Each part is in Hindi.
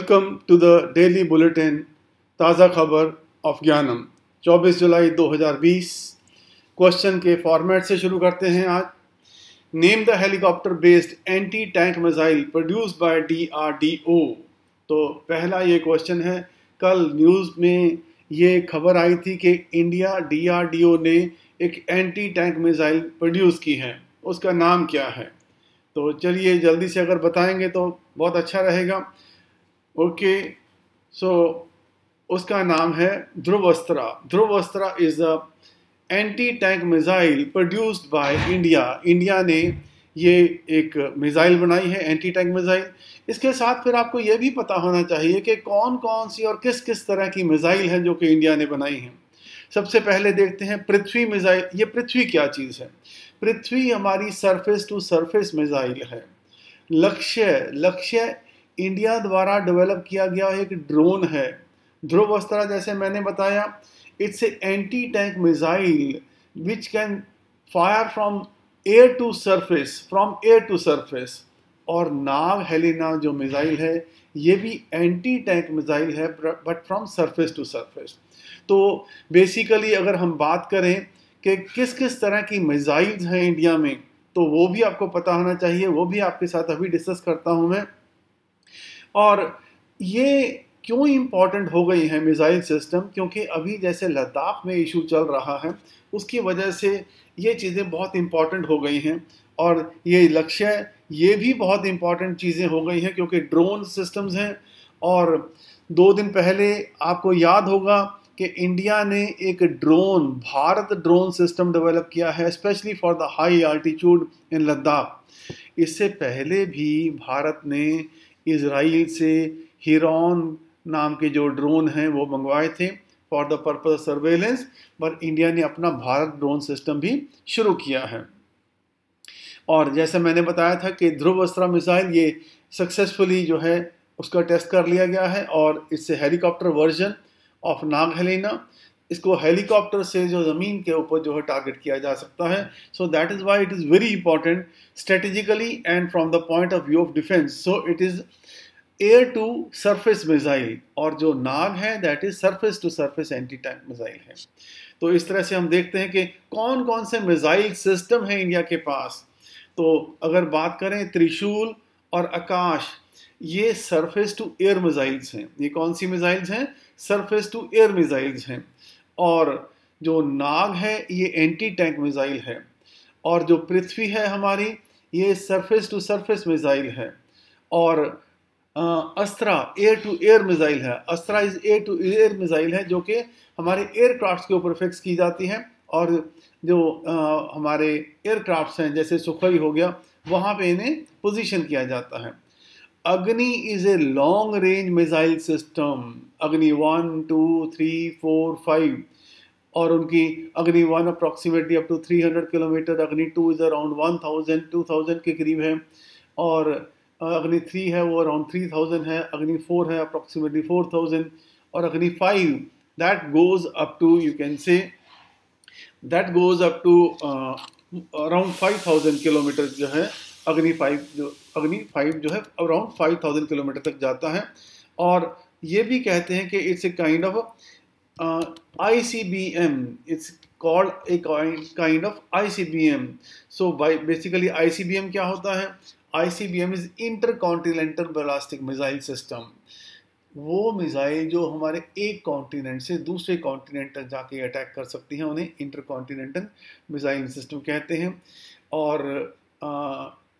Welcome to the daily bulletin ताज़ा खबर ऑफ ज्ञानम 24 जुलाई 2020। क्वेश्चन के फॉर्मेट से शुरू करते हैं आज। Name the helicopter based anti tank missile produced bye DRDO। तो पहला ये क्वेश्चन है। कल न्यूज़ में ये खबर आई थी कि इंडिया DRDO ने एक एंटी टैंक मिसाइल प्रोड्यूस की है, उसका नाम क्या है? तो चलिए जल्दी से अगर बताएंगे तो बहुत अच्छा रहेगा। ओके, सो उसका नाम है Dhruvastra. Dhruvastra is a anti tank missile produced by India. India ने ये एक मिसाइल बनाई है, एंटी टैंक मिसाइल। इसके साथ फिर आपको ये भी पता होना चाहिए कि कौन कौन सी और किस किस तरह की मिसाइल है जो कि इंडिया ने बनाई है। सबसे पहले देखते हैं पृथ्वी मिसाइल। ये पृथ्वी क्या चीज़ है? पृथ्वी हमारी सरफेस टू सरफेस मिसाइल है। लक्ष्य इंडिया द्वारा डेवलप किया गया एक ड्रोन है। ध्रुवस्त्रा, जैसे मैंने बताया, it's a anti tank missile which can fire from air to surface. और नाग हेलिना जो मिसाइल है ये भी एंटी टैंक मिसाइल है, but from surface to surface. तो बेसिकली अगर हम बात करें कि किस किस तरह की मिसाइल्स हैं इंडिया में, तो वो भी आपको पता होना चाहिए। वो भी आपके साथ अभी डिस्कस करता हूं मैं। और ये क्यों इम्पॉर्टेंट हो गई है मिसाइल सिस्टम? क्योंकि अभी जैसे लद्दाख में इशू चल रहा है, उसकी वजह से ये चीज़ें बहुत इम्पॉर्टेंट हो गई हैं। और ये लक्ष्य, ये भी बहुत इम्पॉर्टेंट चीज़ें हो गई हैं क्योंकि ड्रोन सिस्टम्स हैं। और 2 दिन पहले आपको याद होगा कि इंडिया ने एक भारत ड्रोन सिस्टम डेवलप किया है, specially for the high altitude in Ladakh. इससे पहले भी भारत ने इजराइल से हिरॉन नाम के जो ड्रोन हैं वो मंगवाए थे for the purpose of surveillance, पर इंडिया ने अपना भारत ड्रोन सिस्टम भी शुरू किया है। और जैसे मैंने बताया था कि ध्रुवस्त्रा मिसाइल ये सक्सेसफुली जो है उसका टेस्ट कर लिया गया है, और इससे helicopter version of Nag Helina, इसको हेलीकॉप्टर से जो ज़मीन के ऊपर जो है टारगेट किया जा सकता है। So that is why it is very important strategically and from the point of view of defence. So it is air to surface missile, और जो नाग है that is surface to surface anti tank missile है। तो इस तरह से हम देखते हैं कि कौन कौन से मिसाइल सिस्टम है इंडिया के पास। तो अगर बात करें त्रिशूल और आकाश, ये सरफेस टू एयर मिसाइल्स हैं। ये कौन सी मिसाइल्स हैं? सरफेस टू एयर मिसाइल्स हैं। और जो नाग है ये एंटी टैंक मिसाइल है। और जो पृथ्वी है हमारी, ये सरफेस टू सरफेस मिसाइल है। और Astra air to air missile है। Astra is air to air missile है जो कि हमारे एयरक्राफ्ट्स के ऊपर फिक्स की जाती हैं। और जो हमारे एयरक्राफ्ट्स हैं जैसे सुखोई हो गया, वहाँ पे इन्हें पोजीशन किया जाता है। अग्नि is a long range missile system. अग्नि 1, 2, 3, 4, 5, और उनकी अग्नि 1 अप्रॉक्सीमेटली अप टू 300 किलोमीटर, अग्नि 2 इज अराउंड 1000 के करीब है, और अग्नि 3 है वो अराउंड 3000 है, अग्नि 4 है अप्रॉक्सीमेटली 4000, और Agni 5 that goes up to, you can say that goes up to around 5000 kilometre जो है। अग्नि 5 जो है अराउंड 5000 किलोमीटर तक जाता है। और ये भी कहते हैं कि it's a kind of ICBM, it's called a kind of ICBM. So basically ICBM क्या होता है? ICBM is Intercontinental Ballistic Missile System। वो मिसाइल जो हमारे एक कॉन्टिनेंट से दूसरे कॉन्टिनेंट तक जाके अटैक कर सकती हैं, उन्हें इंटरकॉन्टिनेंटल मिसाइल सिस्टम कहते हैं। और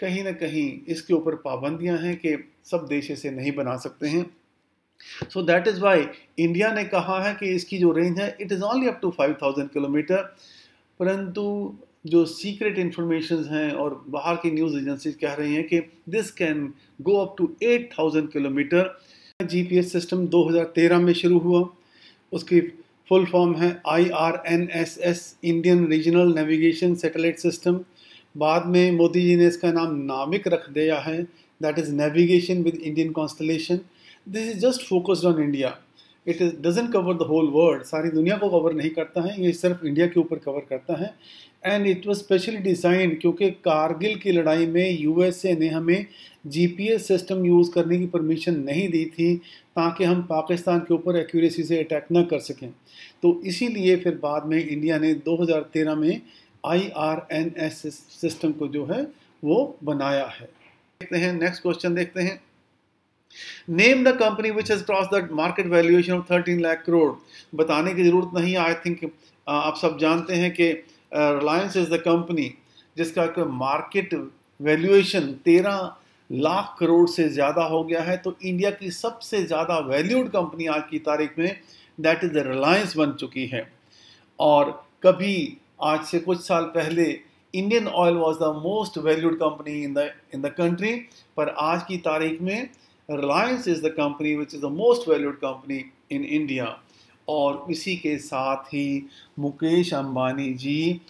कहीं ना कहीं इसके ऊपर पाबंदियां हैं कि सब देश इसे नहीं बना सकते हैं। So that is why India ने कहा है कि इसकी जो रेंज है it is only up to 5000 kilometre. परंतु जो सीक्रेट इंफॉर्मेशन हैं और बाहर की न्यूज़ एजेंसीज कह रही हैं कि this can go up to 8000 kilometre. GPS system 2013 में शुरू हुआ। उसकी फुल फॉर्म है IRNSS, Indian regional navigation satellite system. बाद में मोदी जी ने इसका नाम नामिक रख दिया है, that is navigation with Indian constellation. This is just focused on India. It is doesn't cover the whole world, सारी दुनिया को कवर नहीं करता है, ये सिर्फ इंडिया के ऊपर कवर करता है। And it was specially designed क्योंकि कारगिल की लड़ाई में यूएसए ने हमें जीपीएस सिस्टम यूज़ करने की परमिशन नहीं दी थी ताकि हम पाकिस्तान के ऊपर एक्यूरेसी से अटैक ना कर सकें। तो इसीलिए फिर बाद में इंडिया ने 2013 में IRNS सिस्टम को जो है वो बनाया है। देखते हैं नेक्स्ट क्वेश्चन, देखते हैं name the company which has cross the market valuation of 13 lakh crore. बताने की जरूरत नहीं, आई थिंक आप सब जानते हैं कि रिलायंस इज द कंपनी जिसका मार्केट वैल्यूएशन 13 लाख करोड़ से ज़्यादा हो गया है। तो इंडिया की सबसे ज़्यादा वैल्यूड कंपनी आज की तारीख में दैट इज द रिलायंस बन चुकी है। और कभी आज से कुछ साल पहले Indian oil was the most valued company in the country, पर आज की तारीख में Reliance is the company which is the most valued company in India. और इसी के साथ ही मुकेश अंबानी जी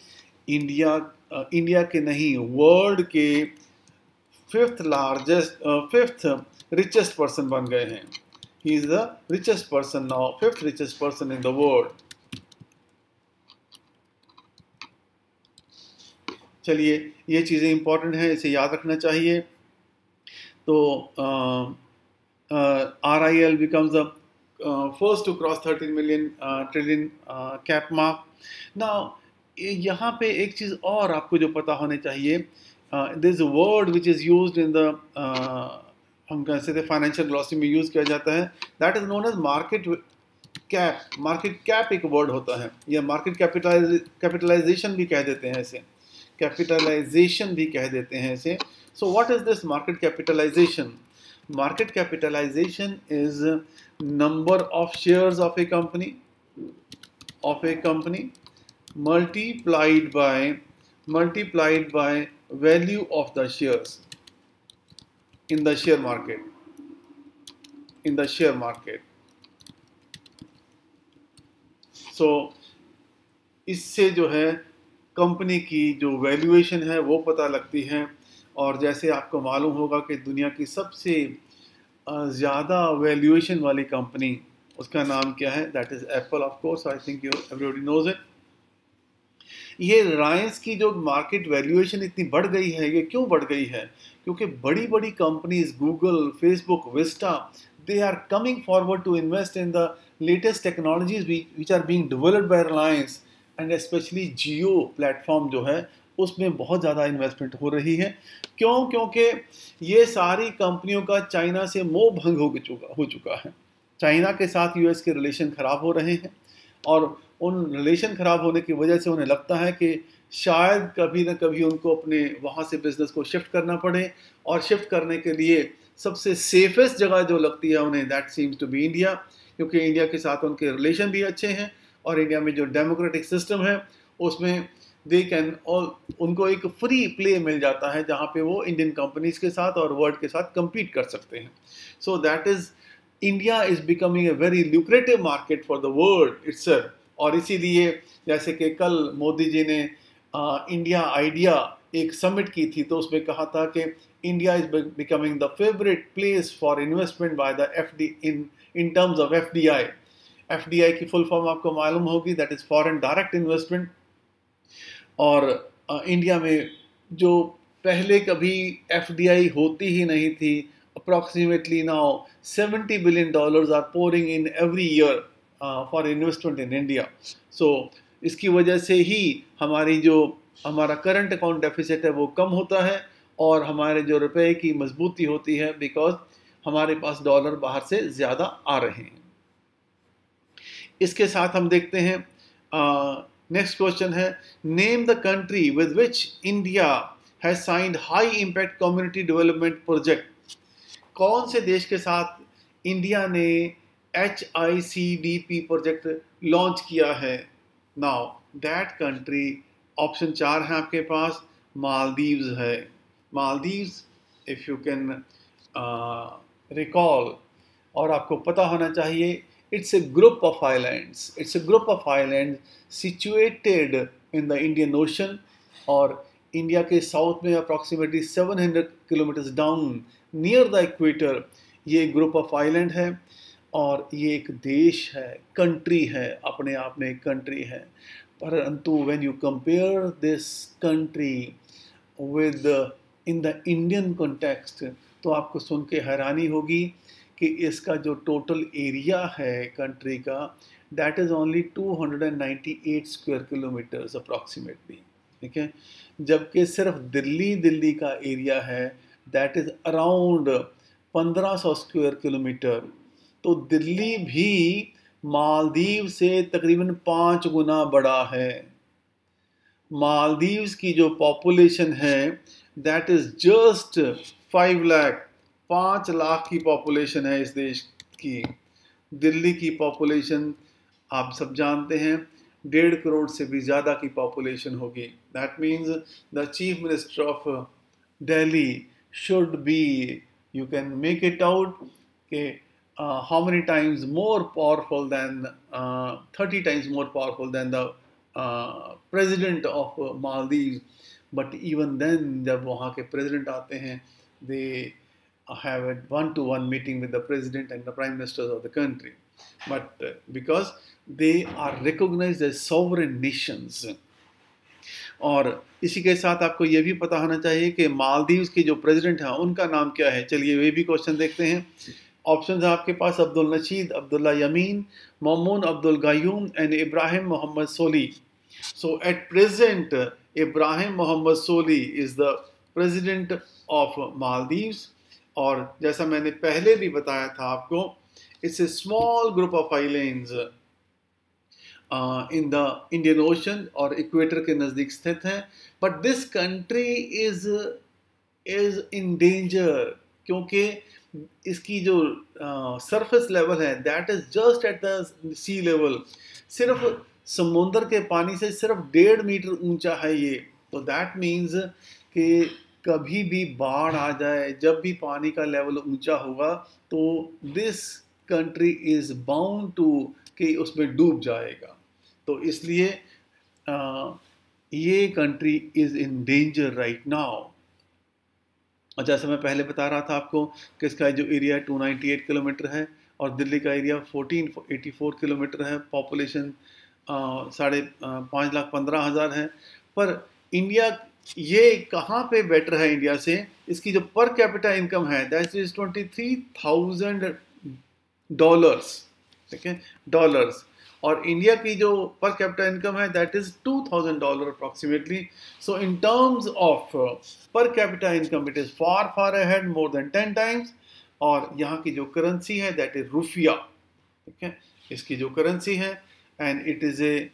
इंडिया के नहीं वर्ल्ड के फिफ्थ रिचेस्ट पर्सन बन गए हैं। He is the richest person now, fifth richest person in the world. चलिए, ये चीज़ें इंपॉर्टेंट हैं, इसे याद रखना चाहिए। तो RIL becomes the first to cross 13 trillion cap mark. Now, यहाँ पे एक चीज़ और आपको जो पता होने चाहिए, there is a word which is used in the हम कैसे थे फाइनेंशियल ग्लॉसी में यूज़ किया जाता है, that is known as market cap. Market cap एक वर्ड होता है, या मार्केट कैपिटलाइजेशन भी कह देते हैं इसे, कैपिटलाइजेशन भी कह देते हैं इसे। So what is this market capitalization? Market capitalization is number of shares of a company multiplied by value of the shares in the share market. So इससे जो है कंपनी की जो वैल्यूएशन है वो पता लगती है। और जैसे आपको मालूम होगा कि दुनिया की सबसे ज़्यादा वैल्यूएशन वाली कंपनी, उसका नाम क्या है? That is Apple, of course, I think everybody knows it. ये रिलायंस की जो मार्केट वैल्यूएशन इतनी बढ़ गई है, ये क्यों बढ़ गई है? क्योंकि बड़ी बड़ी companies Google, Facebook, Vista, they are coming forward to invest in the latest technologies which are being developed by Reliance, and specially Jio platform जो है उसमें बहुत ज़्यादा इन्वेस्टमेंट हो रही है। क्यों? क्योंकि ये सारी कंपनियों का चाइना से मोह भंग हो चुका है। चाइना के साथ यूएस के रिलेशन ख़राब हो रहे हैं, और उन रिलेशन ख़राब होने की वजह से उन्हें लगता है कि शायद कभी ना कभी उनको अपने वहाँ से बिज़नेस को शिफ्ट करना पड़े, और शिफ्ट करने के लिए सबसे सेफेस्ट जगह जो लगती है उन्हें, that seems to be India, क्योंकि इंडिया के साथ उनके रिलेशन भी अच्छे हैं, और इंडिया में जो डेमोक्रेटिक सिस्टम है उसमें उनको एक फ्री प्ले मिल जाता है जहाँ पे वो इंडियन कंपनीज के साथ और वर्ल्ड के साथ compete कर सकते हैं। So that is India is becoming a very lucrative market for the world itself. और इसीलिए जैसे कि कल मोदी जी ने इंडिया आइडिया एक समिट की थी, तो उसमें कहा था कि India is becoming the favourite place for investment by the in terms of FDI की फुल फॉर्म आपको मालूम होगी, that is foreign direct investment. और इंडिया में जो पहले कभी FDI होती ही नहीं थी, approximately now $70 billion are pouring in every year for investment in India. So इसकी वजह से ही हमारा करंट अकाउंट डेफिसिट है वो कम होता है, और हमारे जो रुपए की मजबूती होती है, बिकॉज हमारे पास डॉलर बाहर से ज़्यादा आ रहे हैं। इसके साथ हम देखते हैं नेक्स्ट क्वेश्चन है, name the country with which India has signed high impact community development project. कौन से देश के साथ इंडिया ने HICDP प्रोजेक्ट लॉन्च किया है? नाउ दैट कंट्री, ऑप्शन 4 है आपके पास, मालदीव्स है। Maldives, if you can recall, और आपको पता होना चाहिए, it's a group of islands situated in the Indian Ocean, और इंडिया के साउथ में approximately 700 kilometres down near the equator ये ग्रुप ऑफ आइलैंड है। और ये एक देश है, कंट्री है, अपने आप में एक कंट्री है। परंतु when you compare this country with in the Indian context, तो आपको सुन के हैरानी होगी कि इसका जो टोटल एरिया है कंट्री का, that is only 298 square kilometres approximately, ठीक है। जबकि सिर्फ दिल्ली का एरिया है, that is around 1500 square kilometre. तो दिल्ली भी मालदीव से तकरीबन 5 गुना बड़ा है। मालदीव्स की जो पॉपुलेशन है दैट इज़ जस्ट 5 लाख की पॉपुलेशन है इस देश की। दिल्ली की पॉपुलेशन आप सब जानते हैं 1.5 करोड़ से भी ज़्यादा की पॉपुलेशन होगी। That means the chief minister of Delhi should be, you can make it out कि how many times more powerful than 30 times more powerful than the president of Maldives. But even then जब वहाँ के president आते हैं, they have a one-to-one meeting with the president and the prime ministers of the country. But because they are recognized as sovereign nations. और इसी के साथ आपको ये भी पता होना चाहिए कि मालदीव्स के जो प्रेसिडेंट हैं उनका नाम क्या है। चलिए वे भी क्वेश्चन देखते हैं। ऑप्शन है आपके पास Abdul Nasheed, Abdulla Yameen, Maumoon Abdul Gayoom and Ibrahim Mohamed Solih. So at present Ibrahim Mohamed Solih is the president of Maldives. और जैसा मैंने पहले भी बताया था आपको, it's a small group of islands in the Indian ocean और इक्वेटर के नज़दीक स्थित हैं। But this country is in danger, क्योंकि इसकी जो सरफेस लेवल है that is just at the sea level. सिर्फ समुंदर के पानी से सिर्फ 1.5 मीटर ऊंचा है ये। तो दैट मीन्स कि कभी भी बाढ़ आ जाए, जब भी पानी का लेवल ऊंचा होगा, तो this country is bound to कि उसमें डूब जाएगा। तो इसलिए ये country is in danger right now. और जैसे मैं पहले बता रहा था आपको कि इसका जो एरिया 298 किलोमीटर है और दिल्ली का एरिया 1484 किलोमीटर है। पॉपुलेशन 5,15,000 है। पर इंडिया ये कहाँ पे बेटर है इंडिया से? इसकी जो पर कैपिटा इनकम है दैट इज $23,000, ठीक है, डॉलर्स। और इंडिया की जो पर कैपिटा इनकम है that is $2,000 approximately. So in terms of per capita income it is far far ahead, more than 10 times. और यहाँ की जो करेंसी है दैट इज रुपया, ठीक है, इसकी जो करेंसी है। And it is a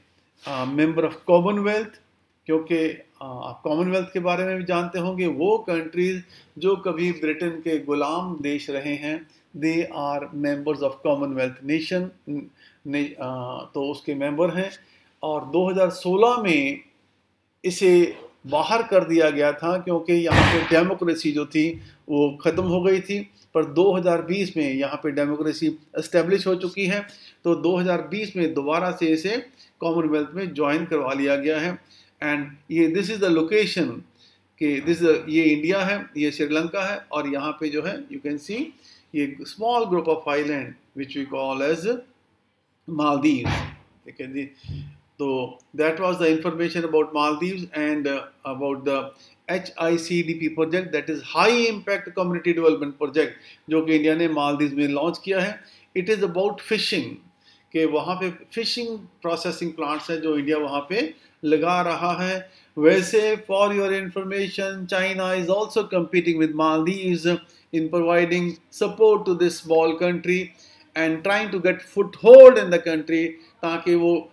member of Commonwealth, क्योंकि आप कॉमनवेल्थ के बारे में भी जानते होंगे, वो कंट्रीज जो कभी ब्रिटेन के गुलाम देश रहे हैं they are members of Commonwealth nation, तो उसके मेंबर हैं। और 2016 में इसे बाहर कर दिया गया था क्योंकि यहाँ पे डेमोक्रेसी जो थी वो ख़त्म हो गई थी। पर 2020 में यहाँ पे डेमोक्रेसी एस्टेब्लिश हो चुकी है, तो 2020 में दोबारा से इसे कॉमनवेल्थ में ज्वाइन करवा लिया गया है। एंड ये दिस इज़ द लोकेशन कि ये इंडिया है, ये श्रीलंका है, और यहाँ पे जो है यू कैन सी ये small group of island which we call as Maldives, ठीक है जी। तो that was the information about Maldives and about the HICDP project, that is high impact community development project, जो कि इंडिया ने मालदीव्स में लॉन्च किया है। इट इज़ अबाउट फिशिंग, कि वहाँ पे फिशिंग प्रोसेसिंग प्लांट्स हैं जो इंडिया वहाँ पे लगा रहा है। वैसे for your information, China is also competing with Maldives in providing support to this small country and trying to get foothold in the country ताकि वो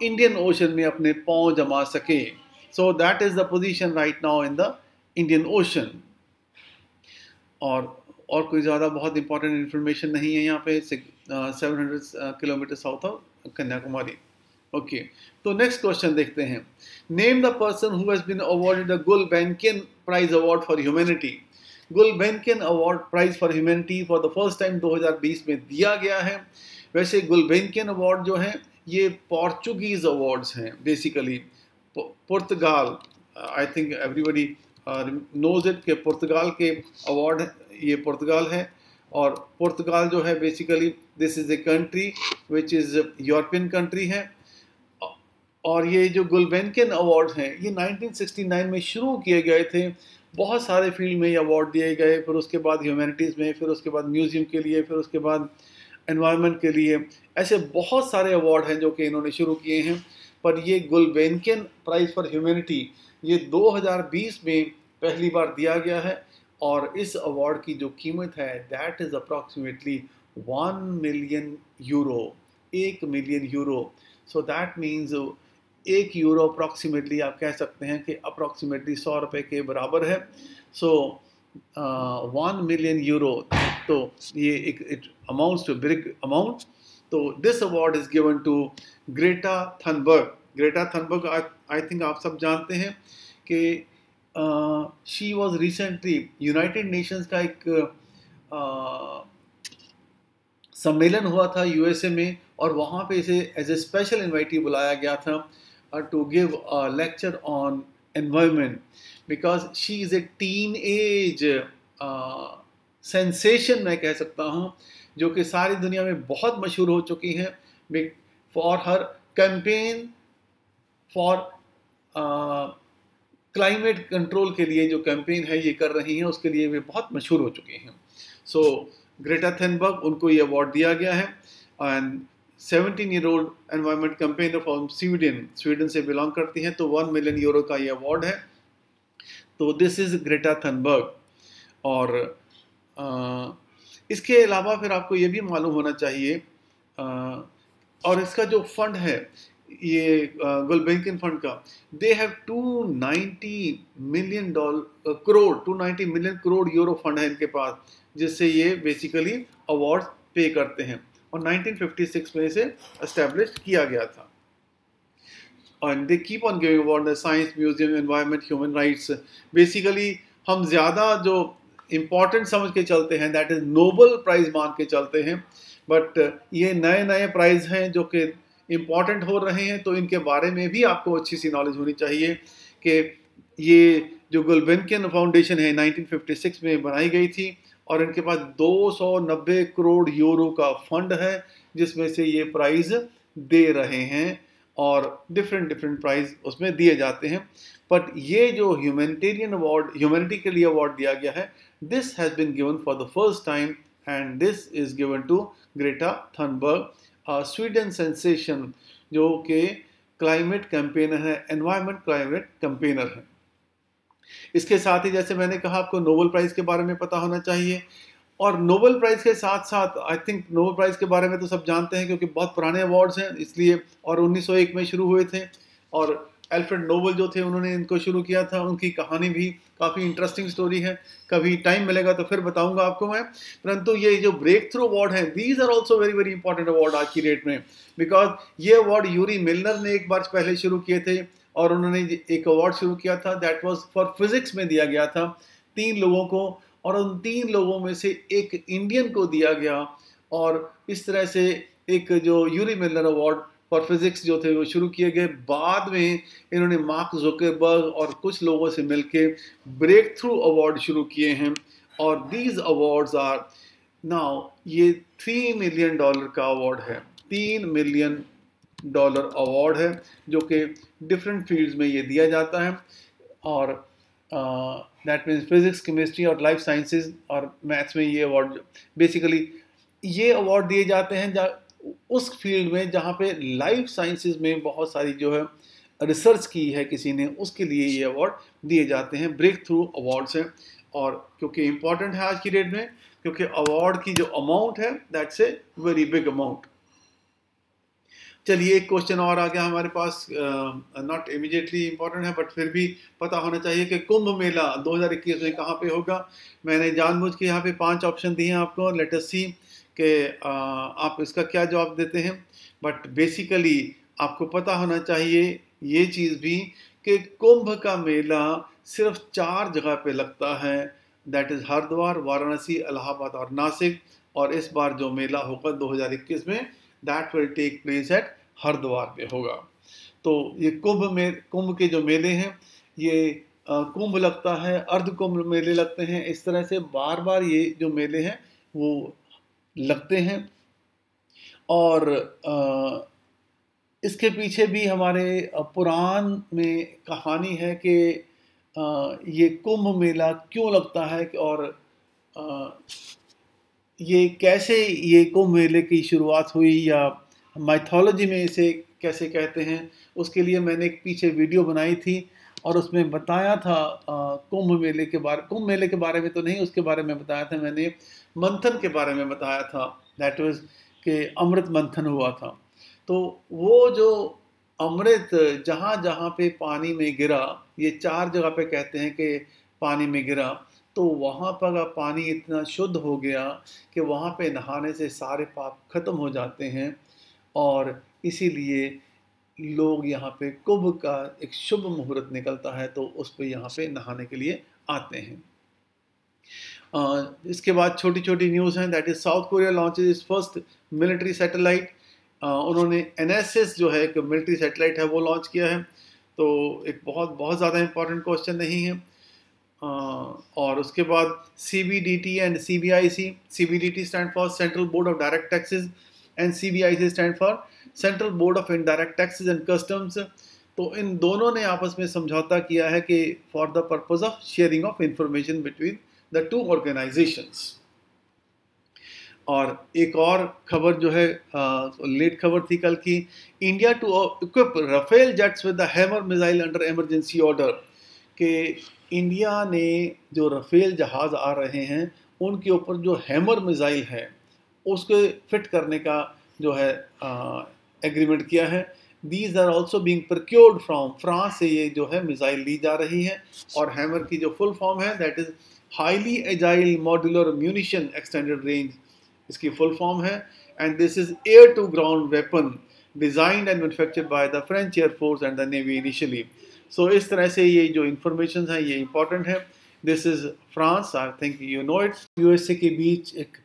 Indian Ocean में अपने पाँव जमा सके। So that is the position right now in the Indian Ocean। और कोई ज़्यादा बहुत इंपॉर्टेंट इन्फॉर्मेशन नहीं है यहाँ पे। 700 kilometre south of Kanyakumari. Okay, तो नेक्स्ट क्वेश्चन देखते हैं। Name the person who has been awarded the Gulbenkian prize award for humanity. Gulbenkian award prize for humanity for the first time 2020 में दिया गया है। वैसे गुलबेंकियन अवार्ड जो है ये पोर्चुगीज अवार्ड्स हैं basically. Portugal, I think everybody knows it, के पुर्तगाल के अवार्ड ये पुर्तगाल है। और पुर्तगाल जो है basically this is a country which is European country है। और ये जो गुल्बेनकिन अवार्ड हैं ये 1969 में शुरू किए गए थे। बहुत सारे फील्ड में ये अवार्ड दिए गए, फिर उसके बाद ह्यूमैनिटीज़ में, फिर उसके बाद म्यूज़ियम के लिए, फिर उसके बाद एनवायरनमेंट के लिए। ऐसे बहुत सारे अवार्ड हैं जो कि इन्होंने शुरू किए हैं। पर ये गुल्बेनकिन प्राइज़ फॉर ह्यूमैनिटी ये 2020 में पहली बार दिया गया है, और इस अवार्ड की जो कीमत है that is approximately 1 million euro, 1 million euro. So that means 1 euro approximately आप कह सकते हैं कि अप्रॉक्सीमेटली 100 रुपये के बराबर है। सो 1 मिलियन यूरो, तो ये एक it amounts to big amount. तो this award is given to Greta Thunberg. Greta Thunberg I think आप सब जानते हैं कि she was recently United Nations का एक सम्मेलन हुआ था यूएसए में, और वहाँ पे इसे एज ए स्पेशल इन्वाइटी बुलाया गया था to give a lecture on environment, because she is a teenage sensation मैं कह सकता हूँ, जो कि सारी दुनिया में बहुत मशहूर हो चुकी है for her campaign for climate control के लिए जो कैंपेन है ये कर रही हैं, उसके लिए वे बहुत मशहूर हो चुके हैं। सो ग्रेटा थनबर्ग उनको ये अवार्ड दिया गया है, and 17-year-old environment campaigner from Sweden से बिलोंग करती हैं, तो 1 मिलियन यूरो का ये अवार्ड है। तो दिस इज़ ग्रेटा थनबर्ग। और इसके अलावा फिर आपको ये भी मालूम होना चाहिए, और इसका जो फंड है ये गुल्बेनकिन फंड का, they have 290 million crore euro fund है इनके पास, जिससे ये बेसिकली अवार्ड पे करते हैं, और 1956 में इसे एस्टेब्लिश किया गया था। and they keep on giving award the science, museum, environment, human rights. Basically हम ज़्यादा जो इम्पोर्टेंट समझ के चलते हैं दैट इज़ नोबल प्राइज़ मान के चलते हैं, बट ये नए नए प्राइज़ हैं जो कि इम्पॉर्टेंट हो रहे हैं, तो इनके बारे में भी आपको अच्छी सी नॉलेज होनी चाहिए कि ये जो गुल्बेनकिन फाउंडेशन है 1956 में बनाई गई थी, और इनके पास 290 करोड़ यूरो का फंड है जिसमें से ये प्राइज़ दे रहे हैं, और डिफरेंट प्राइज़ उसमें दिए जाते हैं। बट ये जो ह्यूमैनिटेरियन अवार्ड, ह्यूमैनिटी के लिए अवार्ड दिया गया है, this has been given for the first time, and this is given to Greta Thunberg, Sweden sensation, जो कि क्लाइमेट कैंपेनर है, एनवायरनमेंट क्लाइमेट कैंपेनर है। इसके साथ ही जैसे मैंने कहा आपको नोबेल प्राइज़ के बारे में पता होना चाहिए, और नोबेल प्राइज़ के साथ साथ आई थिंक नोबेल प्राइज़ के बारे में तो सब जानते हैं क्योंकि बहुत पुराने अवार्ड्स हैं इसलिए, और 1901 में शुरू हुए थे, और एल्फ्रेड नोबेल जो थे उन्होंने इनको शुरू किया था। उनकी कहानी भी काफ़ी इंटरेस्टिंग स्टोरी है, कभी टाइम मिलेगा तो फिर बताऊंगा आपको मैं। परंतु ये जो ब्रेक थ्रू अवार्ड है, these are also very very important award आज की डेट में, बिकॉज ये अवार्ड यूरी मिलनर ने एक बार पहले शुरू किए थे, और उन्होंने एक अवार्ड शुरू किया था दैट वाज फॉर फिजिक्स में दिया गया था 3 लोगों को, और उन 3 लोगों में से एक इंडियन को दिया गया, और इस तरह से एक जो Yuri Milner award for physics जो थे वो शुरू किए गए। बाद में इन्होंने मार्क जुकरबर्ग और कुछ लोगों से मिलके ब्रेक थ्रू अवार्ड शुरू किए हैं, और दीज अवार्ड्स आर नाउ ये $3 मिलियन का अवार्ड है, $3 मिलियन अवार्ड है, जो कि डिफरेंट फील्ड्स में ये दिया जाता है, और दैट मीन्स फिजिक्स, केमिस्ट्री और लाइफ साइंसेज और मैथ्स में ये अवार्ड बेसिकली ये अवार्ड दिए जाते हैं उस फील्ड में जहाँ पे लाइफ साइंसेज में बहुत सारी जो है रिसर्च की है किसी ने, उसके लिए ये अवार्ड दिए जाते हैं, ब्रेक थ्रू अवार्ड्स हैं। और क्योंकि इम्पॉर्टेंट है आज की डेट में, क्योंकि अवार्ड की जो अमाउंट है that's a very big amount. चलिए एक क्वेश्चन और आ गया हमारे पास, नॉट इमीडिएटली इम्पॉर्टेंट है बट फिर भी पता होना चाहिए कि कुंभ मेला 2021 में कहाँ पे होगा। मैंने जानबूझ के यहाँ पे 5 ऑप्शन दिए हैं आपको, लेट अस सी कि आप इसका क्या जवाब देते हैं। बट बेसिकली आपको पता होना चाहिए ये चीज़ भी कि कुंभ का मेला सिर्फ 4 जगह पे लगता है, दैट इज़ हरिद्वार, वाराणसी, इलाहाबाद और नासिक। और इस बार जो मेला होगा 2021 में that will take place at Haridwar पे होगा। तो ये कुंभ के जो मेले हैं ये कुंभ लगता है, अर्ध कुंभ मेले लगते हैं, इस तरह से बार बार ये जो मेले हैं वो लगते हैं। और इसके पीछे भी हमारे पुराण में कहानी है कि ये कुंभ मेला क्यों लगता है और ये कैसे ये कुंभ मेले की शुरुआत हुई या माइथोलॉजी में इसे कैसे कहते हैं, उसके लिए मैंने एक पीछे वीडियो बनाई थी और उसमें बताया था कुंभ मेले के बारे में तो नहीं, उसके बारे में बताया था मैंने, मंथन के बारे में बताया था, दैट वाज कि अमृत मंथन हुआ था। तो वो जो अमृत जहाँ जहाँ पे पानी में गिरा, ये 4 जगह पे कहते हैं कि पानी में गिरा, तो वहाँ पर पानी इतना शुद्ध हो गया कि वहाँ पे नहाने से सारे पाप खत्म हो जाते हैं और इसीलिए लोग यहाँ पे कुंभ का एक शुभ मुहूर्त निकलता है तो उस पे यहाँ पे नहाने के लिए आते हैं। इसके बाद छोटी छोटी न्यूज़ हैं, that is south Korea launches is first military satellite. उन्होंने NSS जो है एक मिलिट्री सैटेलाइट है वो लॉन्च किया है, तो एक बहुत ज़्यादा इंपॉर्टेंट क्वेश्चन नहीं है। और उसके बाद CBDT and CBIC, CBDT stand for central board of direct taxes and CBIC stand for central board of indirect taxes and customs. तो इन दोनों ने आपस में समझौता किया है कि for the purpose of sharing of information between the 2 organisations. और एक और खबर जो है लेट खबर थी कल की, India to equip Rafale jets with the Hammer missile under emergency order, कि इंडिया ने जो राफेल जहाज़ आ रहे हैं उनके ऊपर जो हैमर मिसाइल है उसको फिट करने का जो है एग्रीमेंट किया है। These are also being procured from France से ये जो है मिसाइल ली जा रही है। और हैमर की जो फुल फॉर्म है that is highly agile modular munition extended range, इसकी फुल फॉर्म है। And this is air to ground weapon designed and manufactured by the French air force and the navy initially. So इस तरह से ये जो इंफॉर्मेशन है ये इंपॉर्टेंट है। This is France, I think you know it. USA के बीच एक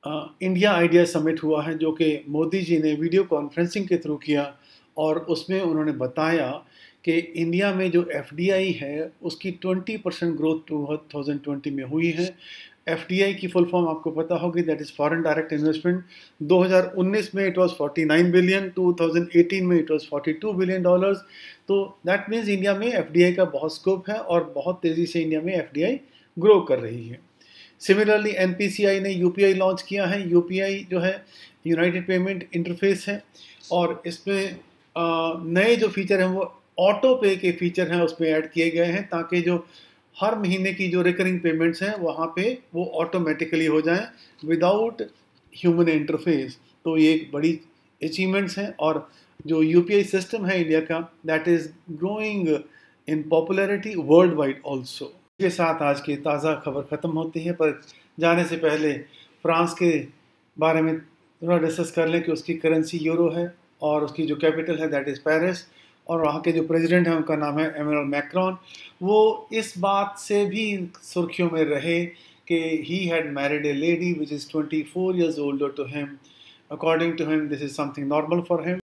इंडिया आइडिया समिट हुआ है जो कि मोदी जी ने वीडियो कॉन्फ्रेंसिंग के थ्रू किया और उसमें उन्होंने बताया कि इंडिया में जो FDI है उसकी 20% ग्रोथ 2020 में हुई है। FDI की फुल फॉर्म आपको पता होगी, that is foreign direct investment. 2019 में इट वाज 49 बिलियन, 2018 में इट वाज 42 बिलियन डॉलर्स। तो दैट मीन्स इंडिया में FDI का बहुत स्कोप है और बहुत तेज़ी से इंडिया में FDI ग्रो कर रही है। सिमिलरली NPCI ने UPI लॉन्च किया है। UPI जो है यूनाइटेड पेमेंट इंटरफेस है और इसमें नए जो फीचर हैं वो ऑटो पे के फीचर हैं उसमें ऐड किए गए हैं ताकि जो हर महीने की जो रिकरिंग पेमेंट्स हैं वहाँ पे वो ऑटोमेटिकली हो जाएं विदाउट ह्यूमन इंटरफेस। तो ये एक बड़ी अचीवमेंट्स हैं और जो UPI सिस्टम है इंडिया का that is growing in popularity world wide also. के साथ आज की ताज़ा खबर ख़त्म होती है, पर जाने से पहले फ्रांस के बारे में थोड़ा डिस्कस कर लें कि उसकी करेंसी यूरो है और उसकी जो कैपिटल है दैट इज़ पेरिस, और वहाँ के जो प्रेसिडेंट हैं उनका नाम है एमेनुएल मैक्रोन। वो इस बात से भी सुर्खियों में रहे कि he had married A lady which is 24 years older to him. According to him, this is something normal for him.